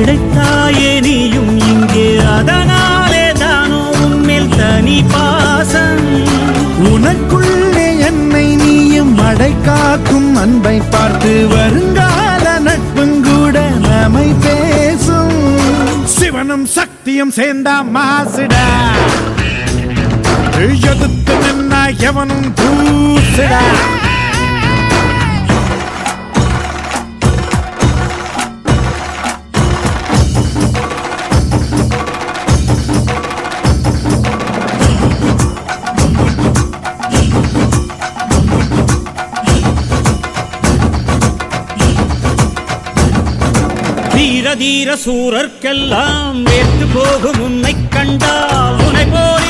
கிடைத்தாயே நீயும் இங்கே அதனாலே தானோ உன்மேல் தனி பாசம் உனக்குள்ளே என்னை நீயும் அடை காக்கும் அன்பை பார்த்து வருங்கால நட்புங்கூட நம்மை பேசும் சிவனும் சக்தியும் சேர்ந்தா மாசுடா எதிர்த்து நின்னா எவனும் தூசுடா தீர தீர சூரர்க்கெல்லாம் வேத்து போகும் உன்னை கண்டால் உனை போல்